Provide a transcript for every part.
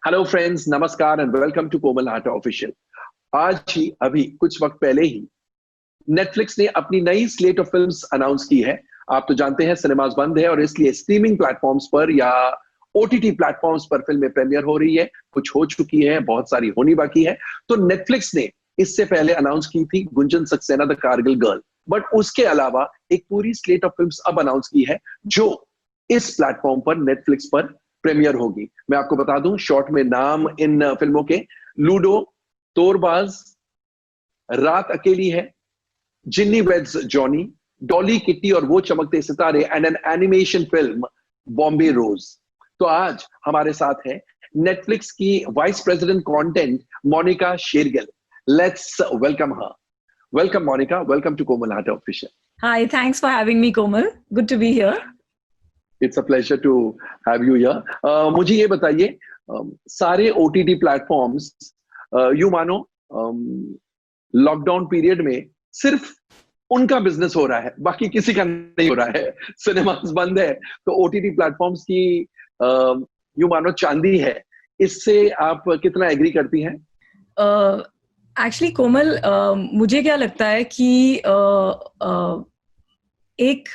Hello friends, नमस्कार and welcome to Komal Hata official. आज ही अभी कुछ वक्त पहले ही नेटफ्लिक्स ने अपनी नई स्लेट ऑफ फिल्म्स अनाउंस की है। आप तो जानते हैं सिनेमाज बंद है और इसलिए स्ट्रीमिंग प्लेटफॉर्म्स पर या ओटीटी प्लेटफॉर्म्स पर फिल्में प्रीमियर हो रही है। कुछ हो चुकी है, बहुत सारी होनी बाकी है। तो नेटफ्लिक्स ने इससे पहले अनाउंस की थी Gunjan Saxena the Kargil girl, but उसके अलावा एक पूरी स्लेट ऑफ फिल्म्स अब अनाउंस की है जो इस प्लेटफॉर्म पर नेटफ्लिक्स पर प्रीमियर होगी। मैं आपको बता दूं शॉर्ट में नाम इन फिल्मों के: लूडो, तोरबाज, रात अकेली है, जिन्नी वेड्स जॉनी, डॉली किट्टी और वो चमकते सितारे and an animation film Bombay Rose. तो आज हमारे साथ है नेटफ्लिक्स की vice president content Monika Shergill. Let's welcome her. Welcome Monika, welcome to Komal Hata official. Hi, thanks for having me, Komal. Good to be here. It's a pleasure to have you here. मुझे ये बताइए, सारे ओटीटी प्लेटफॉर्म्स यू मानो लॉकडाउन पीरियड में सिर्फ उनका business हो रहा है, बाकी किसी का नहीं हो रहा है। सिनेमास बंद है तो ओटीटी प्लेटफॉर्म्स की यू मानो चांदी है। इससे आप कितना एग्री करती हैं? Actually, कोमल, मुझे क्या लगता है कि एक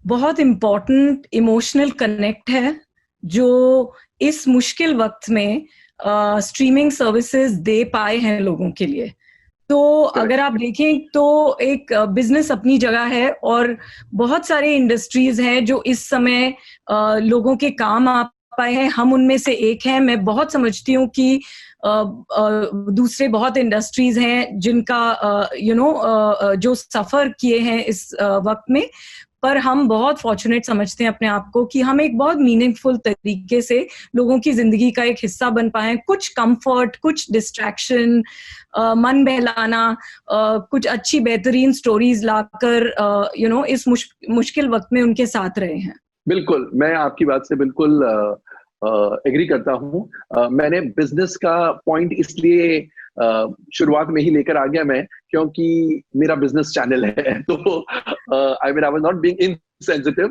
बहुत इम्पोर्टेंट इमोशनल कनेक्ट है जो इस मुश्किल वक्त में स्ट्रीमिंग सर्विसेज दे पाए हैं लोगों के लिए। तो अगर आप देखें तो एक बिजनेस अपनी जगह है और बहुत सारे इंडस्ट्रीज हैं जो इस समय लोगों के काम आ पाए हैं। हम उनमें से एक हैं। मैं बहुत समझती हूँ कि दूसरे बहुत इंडस्ट्रीज हैं जिनका जो सफर किए हैं इस वक्त में, पर हम बहुत फॉर्चुनेट समझते हैं अपने आप को कि हम एक बहुत मीनिंगफुल तरीके से लोगों की जिंदगी का एक हिस्सा बन पाए। कुछ कंफर्ट, कुछ डिस्ट्रैक्शन, मन बहलाना, कुछ अच्छी बेहतरीन स्टोरीज लाकर इस मुश्किल वक्त में उनके साथ रहे हैं। बिल्कुल, मैं आपकी बात से बिल्कुल एग्री करता हूँ। मैंने बिजनेस का पॉइंट इसलिए शुरुआत में ही लेकर आ गया मैं, क्योंकि मेरा बिजनेस चैनल है। तो I mean I was not being insensitive.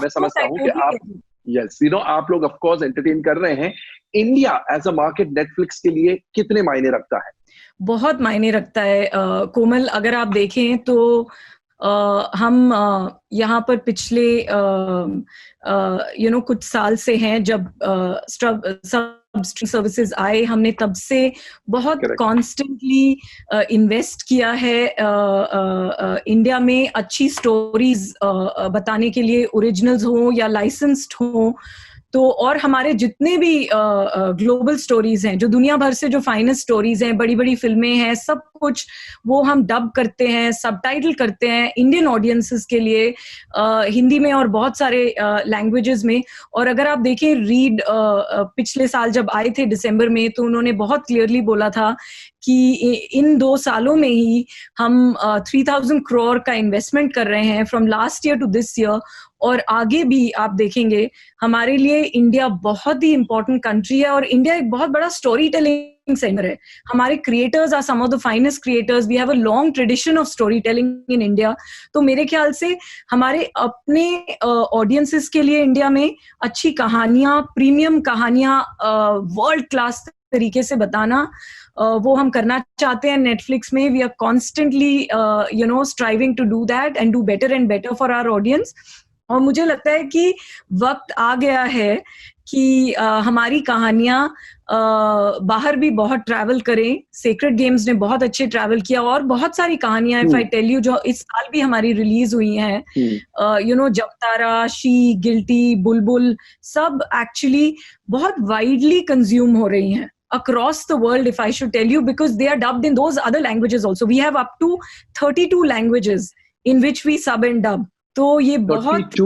मैं समझता हूँ कि आप आप लोग ऑफ कोर्स एंटरटेन कर रहे हैं। India as a market Netflix के लिए कितने मायने रखता है? बहुत मायने रखता है कोमल। अगर आप देखें तो हम यहाँ पर पिछले कुछ साल से हैं जब सब सर्विसेज आए, हमने तब से बहुत कॉन्स्टेंटली इन्वेस्ट किया है इंडिया में अच्छी स्टोरीज बताने के लिए, ओरिजिनल्स हो या लाइसेंस्ड हो। तो और हमारे जितने भी ग्लोबल स्टोरीज हैं, जो दुनिया भर से जो फाइनेस्ट स्टोरीज हैं, बड़ी बड़ी फिल्में हैं, सब कुछ वो हम डब करते हैं, सबटाइटल करते हैं इंडियन ऑडियंसेस के लिए, हिंदी में और बहुत सारे लैंग्वेजेस में। और अगर आप देखें रीड पिछले साल जब आए थे दिसंबर में, तो उन्होंने बहुत क्लियरली बोला था कि इन 2 सालों में ही हम 3000 करोड़ का इन्वेस्टमेंट कर रहे हैं from last year to this year. और आगे भी आप देखेंगे हमारे लिए इंडिया बहुत ही इंपॉर्टेंट कंट्री है और इंडिया एक बहुत बड़ा स्टोरी टेलिंग सेंटर है। हमारे creators are some of the finest creators. We have a long tradition of story telling in India. तो मेरे ख्याल से हमारे अपने ऑडियंसेस के लिए इंडिया में अच्छी कहानियां, प्रीमियम कहानियां वर्ल्ड क्लास तरीके से बताना, वो हम करना चाहते हैं नेटफ्लिक्स में। We are constantly striving to do that and do better and better for our audience. और मुझे लगता है कि वक्त आ गया है कि हमारी कहानियां बाहर भी बहुत ट्रैवल करें। सेक्रेड गेम्स ने बहुत अच्छे ट्रैवल किया और बहुत सारी कहानियां, इफ आई टेल यू, जो इस साल भी हमारी रिलीज हुई हैं, जमतारा, शी, गिल्टी, बुलबुल, सब एक्चुअली बहुत वाइडली कंज्यूम हो रही हैं across the world, if I should tell you, because they are dubbed in those other languages also. We have up to 32 languages in which we sub and dub. तो ये बहुत,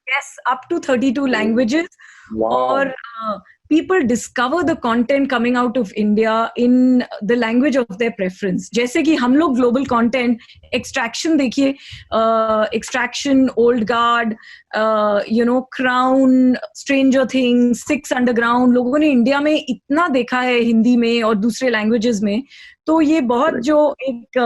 yes, up to 32 languages. Wow. और people discover the content coming out of India in the language of their preference. जैसे कि हम लोग global content, extraction देखिए, extraction, old guard, Crown, Stranger Things, Six Underground, लोगों ने इंडिया में इतना देखा है हिंदी में और दूसरे लैंग्वेजेस में। तो ये बहुत जो एक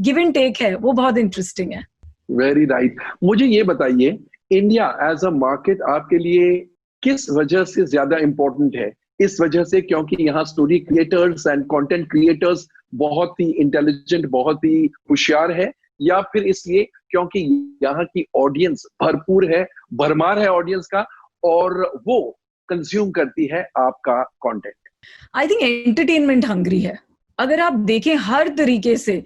गिव एंड टेक है वो बहुत इंटरेस्टिंग है। Very right. मुझे ये बताइए, इंडिया एज अ मार्केट आपके लिए किस वजह से ज्यादा इंपॉर्टेंट है? इस वजह से क्योंकि यहाँ story creators and content creators बहुत ही इंटेलिजेंट, बहुत ही होशियार है, या फिर इसलिए क्योंकि यहाँ की ऑडियंस भरपूर है, भरमार है ऑडियंस का, और वो कंज्यूम करती है आपका content? I think entertainment hungry है। अगर आप देखें हर तरीके से,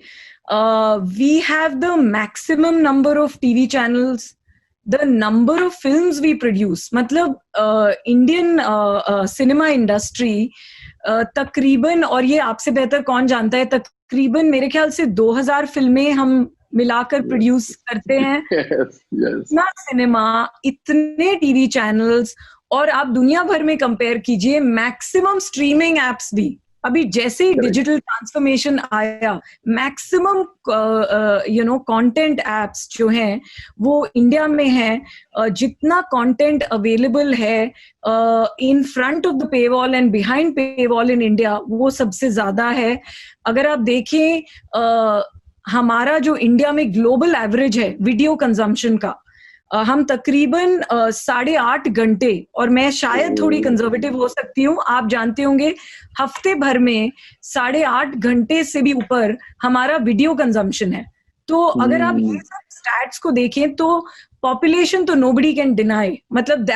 we have the maximum number of TV channels, the number of films we produce, मतलब इंडियन सिनेमा इंडस्ट्री तकरीबन, और ये आपसे बेहतर कौन जानता है, तकरीबन मेरे ख्याल से 2000 फिल्में हम मिलाकर प्रोड्यूस करते हैं। इतना सिनेमा, इतने टीवी चैनल्स, और आप दुनिया भर में कंपेयर कीजिए, मैक्सिमम स्ट्रीमिंग एप्स भी, अभी जैसे ही डिजिटल ट्रांसफॉर्मेशन आया, मैक्सिमम कंटेंट एप्स जो हैं वो इंडिया में हैं। जितना कंटेंट अवेलेबल है in front of the pay wall and behind पे वॉल इन इंडिया, वो सबसे ज्यादा है। अगर आप देखें हमारा जो इंडिया में ग्लोबल एवरेज है वीडियो कंजम्पशन का, हम तकरीबन 8.5 घंटे, और मैं शायद थोड़ी कंजर्वेटिव हो सकती हूँ, आप जानते होंगे, हफ्ते भर में 8.5 घंटे से भी ऊपर हमारा वीडियो कंजम्पशन है। तो अगर आप ये सब स्टैट्स को देखें तो पॉपुलेशन तो नोबडी कैन डिनाई, मतलब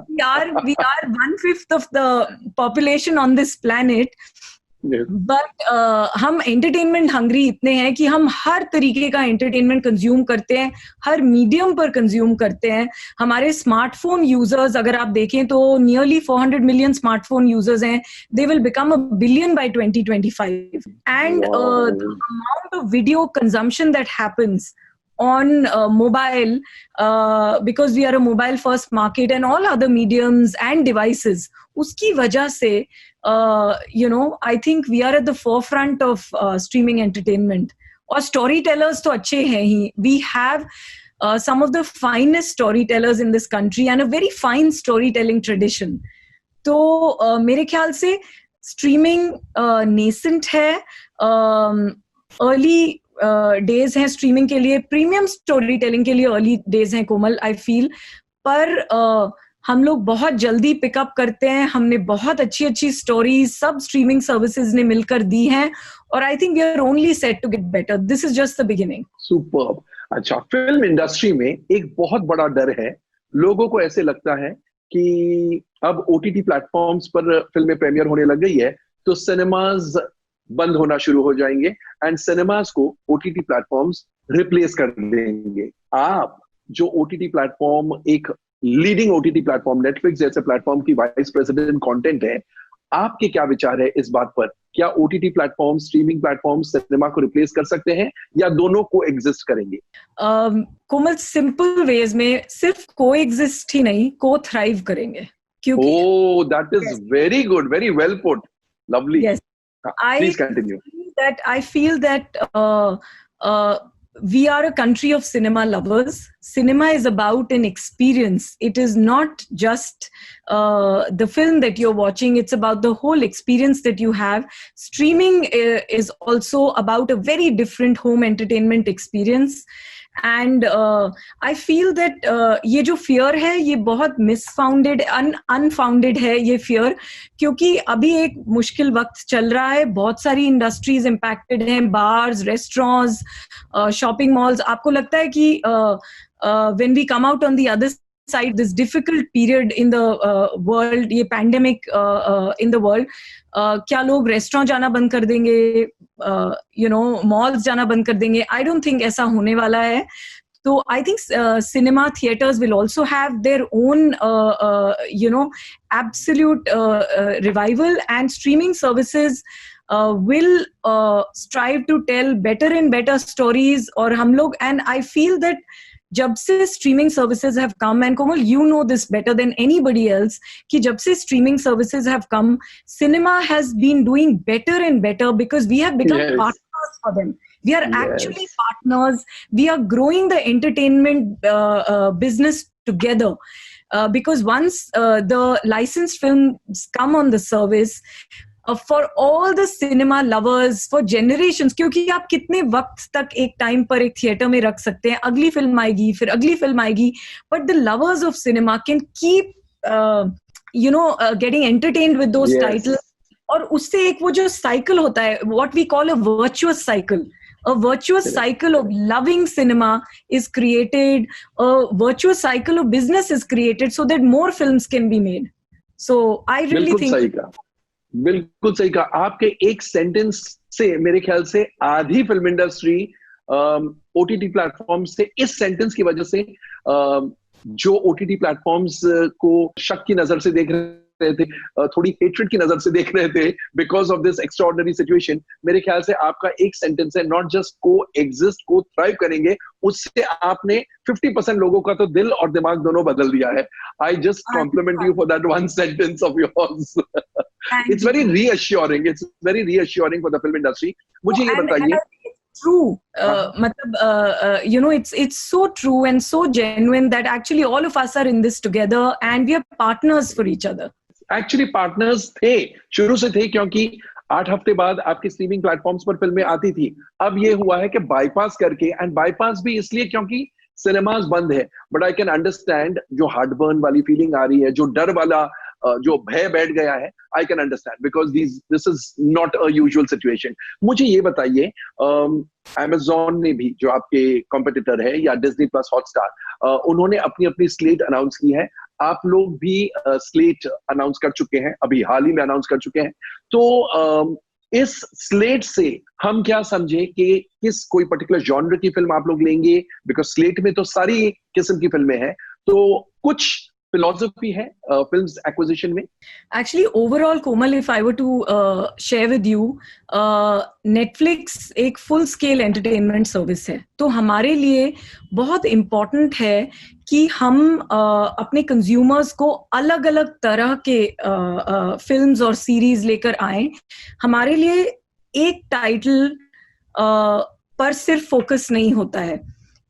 we are 1/5 of the population on this planet. But हम एंटरटेनमेंट हंग्री इतने हैं कि हम हर तरीके का एंटरटेनमेंट कंज्यूम करते हैं, हर मीडियम पर कंज्यूम करते हैं। हमारे स्मार्टफोन यूजर्स अगर आप देखें तो नियरली 400 मिलियन स्मार्टफोन यूजर्स हैं। They will become 1 billion bye 2025, and the amount of video consumption that happens on mobile, because we are a mobile first market and all other mediums and devices, uski wajah se I think we are at the forefront of streaming entertainment. Aur storytellers to अच्छे हैं ही, we have some of the finest storytellers in this country and a very fine storytelling tradition. तो मेरे ख्याल से streaming nascent है, early days हैं streaming के लिए, प्रीमियम स्टोरी टेलिंग के लिए अर्ली डेज हैं कोमल, आई फील। पर हम लोग बहुत जल्दी पिकअप करते हैं, हमने बहुत अच्छी अच्छी स्टोरीज सब स्ट्रीमिंग सर्विसेज ने मिलकर दी हैं, और I think we are only set to get better. This is just the beginning. Superb. अच्छा, फिल्म इंडस्ट्री में एक बहुत बड़ा डर है, लोगों को ऐसे लगता है कि अब ओटीटी प्लेटफॉर्म्स पर फिल्में प्रीमियर होने लग गई है तो सिनेमाज बंद होना शुरू हो जाएंगे एंड सिनेमास को ओटीटी प्लेटफॉर्म्स रिप्लेस कर देंगे। आप जो ओटीटी प्लेटफॉर्म, एक लीडिंग ओटीटी प्लेटफॉर्म नेटफ्लिक्स जैसे प्लेटफॉर्म की वाइस प्रेसिडेंट कंटेंट है, आपके क्या विचार है इस बात पर? क्या OTT platform, streaming platform cinema को रिप्लेस कर सकते हैं या दोनों को एग्जिस्ट करेंगे? कोमल, सिंपल वेज में सिर्फ को एग्जिस्ट ही नहीं, को थ्राइव करेंगे, क्योंकि that is very good, very well put, lovely. Please continue. I feel that we are a country of cinema lovers. Cinema is about an experience. It is not just the film that you're watching. It's about the whole experience that you have. Streaming is also about a very different home entertainment experience. And I feel that ये जो fear है ये बहुत misfounded, unfounded है ये fear, क्योंकि अभी एक मुश्किल वक्त चल रहा है, बहुत सारी इंडस्ट्रीज impacted हैं, bars, restaurants, shopping malls। आपको लगता है कि when we come out on the other side, this difficult period in the world, ये pandemic in the world, क्या लोग रेस्टोरेंट जाना बंद कर देंगे, मॉल्स जाना बंद कर देंगे? आई डोंट थिंक ऐसा होने वाला है। तो I think cinema theatres will also have their own absolute revival, and streaming services will strive to tell better and better stories। और हम लोग, and I feel that जब से streaming services have come, and Komal you know this better than anybody else, कि जब से streaming services have come, cinema has been doing better and better because we have become partners for them. We are actually partners. We are growing the entertainment business together. Because once the licensed films come on the service, for all the cinema lovers, for generations, क्योंकि आप कितने वक्त तक एक time पर एक theatre में रख सकते हैं, अगली फिल्म आएगी, फिर अगली फिल्म आएगी, but the lovers of cinema can keep you know, getting entertained with those Yes. titles. और उससे एक वो जो cycle होता है, what we call a virtuous cycle. A virtuous cycle of loving cinema is created. A virtuous cycle of business is created so that more films can be made. So I really think. बिल्कुल सही कहा आपके एक sentence से मेरे ख्याल से आधी फिल्म इंडस्ट्री ओटीटी प्लेटफॉर्म्स से इस सेंटेंस की वजह से जो ओटीटी प्लेटफॉर्म्स को शक की नजर से देख रहे थे, थोड़ी हेट्रेड की नजर से देख रहे थे because of this extraordinary situation, मेरे ख्याल से आपका एक सेंटेंस है, नॉट जस्ट को एग्जिस्ट, को थ्राइव करेंगे, उससे आपने 50% लोगों का तो दिल और दिमाग दोनों बदल दिया है. I just compliment you for that one sentence of yours. It's very reassuring. It's very reassuring for the film industry. मुझे ये बताइए. True. You know, it's so true and so genuine that actually all of us are in this together and we are partners for each other. Actually partners थे, शुरू से थे, क्योंकि 8 हफ्ते बाद आपकी स्ट्रीमिंग प्लेटफॉर्म्स पर फिल्में आती थी. अब ये हुआ है कि बाईपास करके, एंड बाईपास भी इसलिए क्योंकि सिनेमाज बंद है. बट आई कैन अंडरस्टैंड जो हार्टबर्न वाली फीलिंग आ रही है, जो डर वाला जो भय बैठ गया है, I can understand because this is not a usual situation. मुझे ये बताइए, अमेज़न ने भी, जो आपके कॉम्पिटिटर है, या डिज्नी प्लस हॉटस्टार, उन्होंने अपनी अपनी स्लेट अनाउंस की है. आप लोग भी स्लेट अनाउंस कर चुके हैं, अभी हाल ही में अनाउंस कर चुके हैं. तो इस स्लेट से हम क्या समझे कि किस कोई पर्टिकुलर जॉनर की फिल्म आप लोग लेंगे? बिकॉज स्लेट में तो सारी किस्म की फिल्में हैं, तो कुछ philosophy है films acquisition में? Actually, overall, Komal, if I were to share with you, Netflix एक full scale entertainment service है. तो हमारे लिए बहुत important है कि हम अपने consumers को अलग अलग तरह के films और series लेकर आएं. हमारे लिए एक टाइटल पर सिर्फ फोकस नहीं होता है,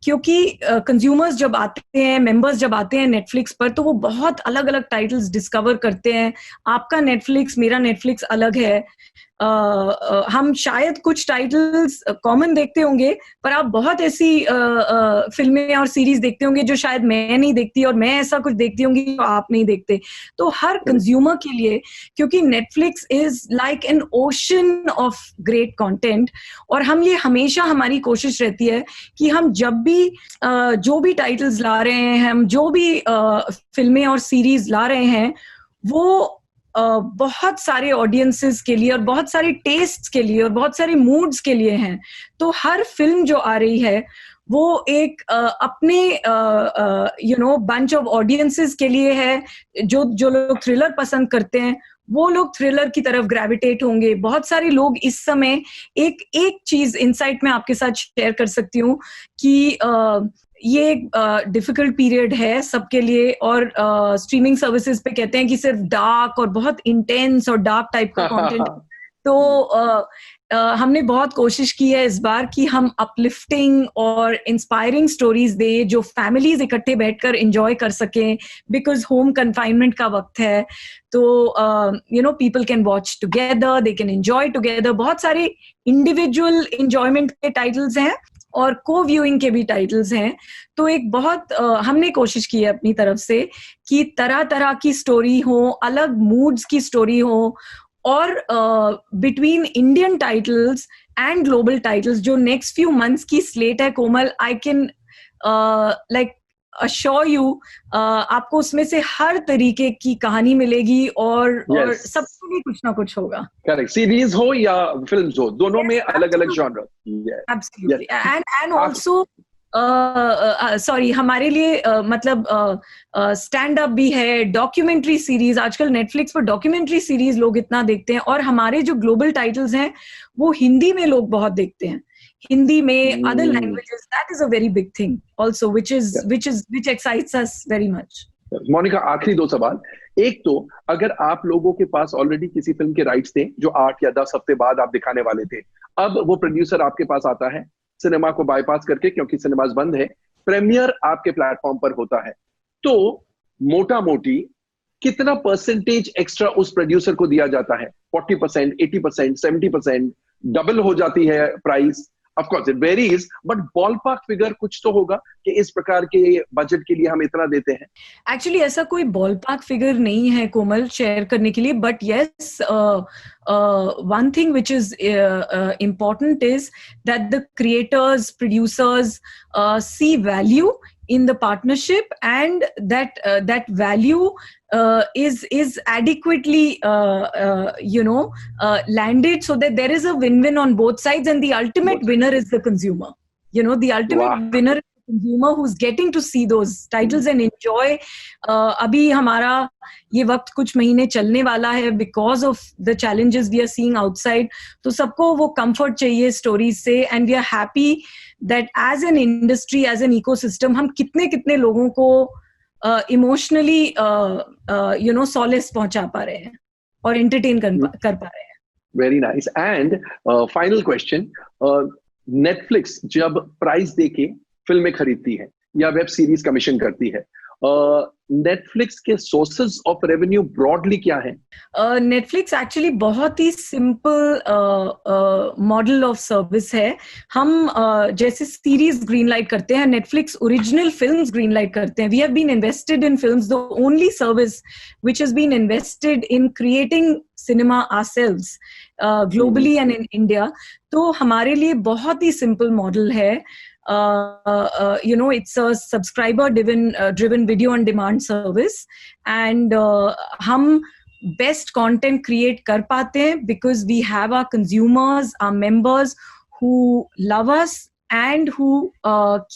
क्योंकि कंज्यूमर्स जब आते हैं, मेंबर्स जब आते हैं नेटफ्लिक्स पर, तो वो बहुत अलग अलग टाइटल्स डिस्कवर करते हैं. आपका नेटफ्लिक्स, मेरा नेटफ्लिक्स अलग है. हम शायद कुछ टाइटल्स कॉमन देखते होंगे, पर आप बहुत ऐसी फिल्में और सीरीज देखते होंगे जो शायद मैं नहीं देखती, और मैं ऐसा कुछ देखती होंगी जो आप नहीं देखते. तो हर कंज्यूमर के लिए, क्योंकि Netflix is like an ocean of great content, और हम ये हमेशा, हमारी कोशिश रहती है कि हम जब भी जो भी टाइटल्स ला रहे हैं, हम जो भी फिल्में और सीरीज ला रहे हैं, वो बहुत सारे ऑडियंसेस के लिए और बहुत सारे टेस्ट्स के लिए और बहुत सारे मूड्स के लिए हैं. तो हर फिल्म जो आ रही है वो एक अपने बंच ऑफ ऑडियंसेस के लिए है. जो लोग थ्रिलर पसंद करते हैं, वो लोग थ्रिलर की तरफ ग्रेविटेट होंगे. बहुत सारे लोग इस समय, एक चीज इनसाइट में आपके साथ शेयर कर सकती हूँ कि ये डिफिकल्ट पीरियड है सबके लिए, और स्ट्रीमिंग सर्विसेज पे कहते हैं कि सिर्फ डार्क और बहुत इंटेंस और डार्क टाइप का कंटेंट. तो हमने बहुत कोशिश की है इस बार कि हम अपलिफ्टिंग और इंस्पायरिंग स्टोरीज दें जो फैमिलीज इकट्ठे बैठकर एंजॉय कर सकें, बिकॉज होम कन्फाइनमेंट का वक्त है. तो people can watch together, they can enjoy together. बहुत सारे इंडिविजुअल एंजॉयमेंट के टाइटल्स हैं और को व्यूइंग के भी टाइटल्स हैं. तो एक बहुत हमने कोशिश की है अपनी तरफ से कि तरह तरह की स्टोरी हो, अलग मूड्स की स्टोरी हो, और between Indian titles and global titles जो नेक्स्ट फ्यू मंथ्स की स्लेट है, Komal, I can like assure you, आपको उसमें से हर तरीके की कहानी मिलेगी, और सबके लिए कुछ ना कुछ होगा. करेक्ट. सीरीज हो या फिल्म्स हो, दोनों में अलग अलग genre. Absolutely. And also sorry, हमारे लिए मतलब स्टैंड अप भी है, डॉक्यूमेंट्री सीरीज. आजकल नेटफ्लिक्स पर डॉक्यूमेंट्री सीरीज लोग इतना देखते हैं, और हमारे जो ग्लोबल टाइटल्स हैं वो हिंदी में लोग बहुत देखते हैं. हिंदी में, other languages, that is a very big thing also, which excites us very much. Monika, आखिरी 2 सवाल. एक तो, अगर आप लोगों के पास ऑलरेडी किसी फिल्म के राइट्स थे जो 8 या 10 हफ्ते बाद आप दिखाने वाले थे, अब वो प्रोड्यूसर आपके पास आता है सिनेमा को बाईपास करके, क्योंकि सिनेमाज बंद है, प्रीमियर आपके प्लेटफॉर्म पर होता है, तो मोटा मोटी कितना परसेंटेज एक्स्ट्रा उस प्रोड्यूसर को दिया जाता है? 40%, 80%, 70%, डबल हो जाती है price? Of course it varies, but ballpark figure कुछ तो होगा कि इस प्रकार के बजट के लिए हम इतना देते हैं. एक्चुअली ऐसा कोई बॉलपार्क फिगर नहीं है कोमल शेयर करने के लिए, but yes, one thing which is important is that the creators, producers see value in the partnership, and that value is adequately landed, so that there is a win-win on both sides, and the ultimate winner is the consumer. The ultimate winner is the consumer who's getting to see those titles and enjoy. अभी हमारा ये वक्त कुछ महीने चलने वाला है because of the challenges we are seeing outside. तो सबको वो comfort चाहिए stories से, and we are happy that as an industry, as an ecosystem, हम कितने लोगों को emotionally solace पहुंचा पा रहे हैं और entertain कर पा रहे हैं. Very nice. And final question, Netflix जब प्राइस देके फिल्में खरीदती है या वेब सीरीज कमीशन करती है, नेटफ्लिक्स के सोर्सेज ऑफ रेवेन्यू ब्रॉडली क्या है? नेटफ्लिक्स एक्चुअली बहुत ही सिंपल मॉडल ऑफ सर्विस है. हम जैसे सीरीज ग्रीन लाइट करते हैं, Netflix original films green light करते हैं. We have been invested in films, the only service which has been invested in creating cinema ourselves globally and in India. तो हमारे लिए बहुत ही सिंपल मॉडल है. It's a subscriber driven video on demand service, and हम best content create कर पाते हैं because we have our consumers, our members who love us and who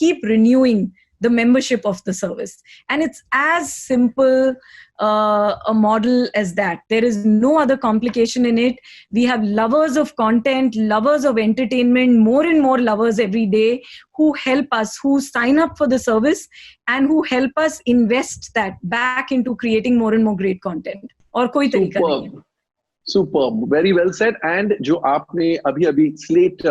keep renewing the membership of the service. And it's as simple a model as that. There is no other complication in it. We have lovers of content, lovers of entertainment, more and more lovers every day who help us, who sign up for the service and who help us invest that back into creating more and more great content. और कोई तरीका नहीं है. Superb, very well said. And जो आपने अभी slate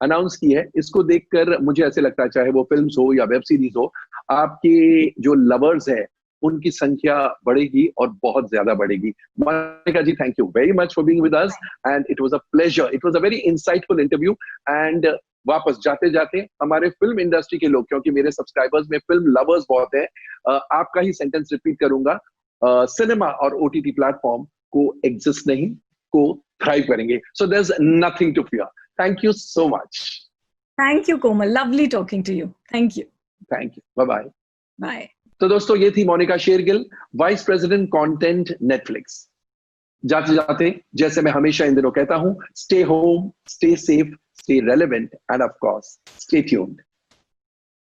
announce की है, इसको देखकर मुझे ऐसे लगता है, चाहे वो फिल्म्स हो या वेब सीरीज हो, आपके जो लवर्स है उनकी संख्या बढ़ेगी और बहुत ज्यादा बढ़ेगी. Monika ji, thank you very much for being with us, and it was a pleasure. It was a very insightful interview. And वापस जाते जाते हमारे फिल्म इंडस्ट्री के लोग, क्योंकि मेरे सब्सक्राइबर्स में फिल्म लवर्स बहुत हैं, आपका ही सेंटेंस रिपीट करूंगा. सिनेमा और ओटीटी प्लेटफॉर्म को एग्जिस्ट नहीं, को थ्राइव करेंगे. So there is nothing to fear. Thank you so much. Thank you, Komal. Lovely talking to you. Thank you. Thank you. Bye-bye. Bye. तो दोस्तों, ये थी Monika Shergill, vice president content Netflix. जाते जाते जैसे मैं हमेशा इन दिनों कहता हूं, stay home, stay safe, stay relevant, and of course stay tuned.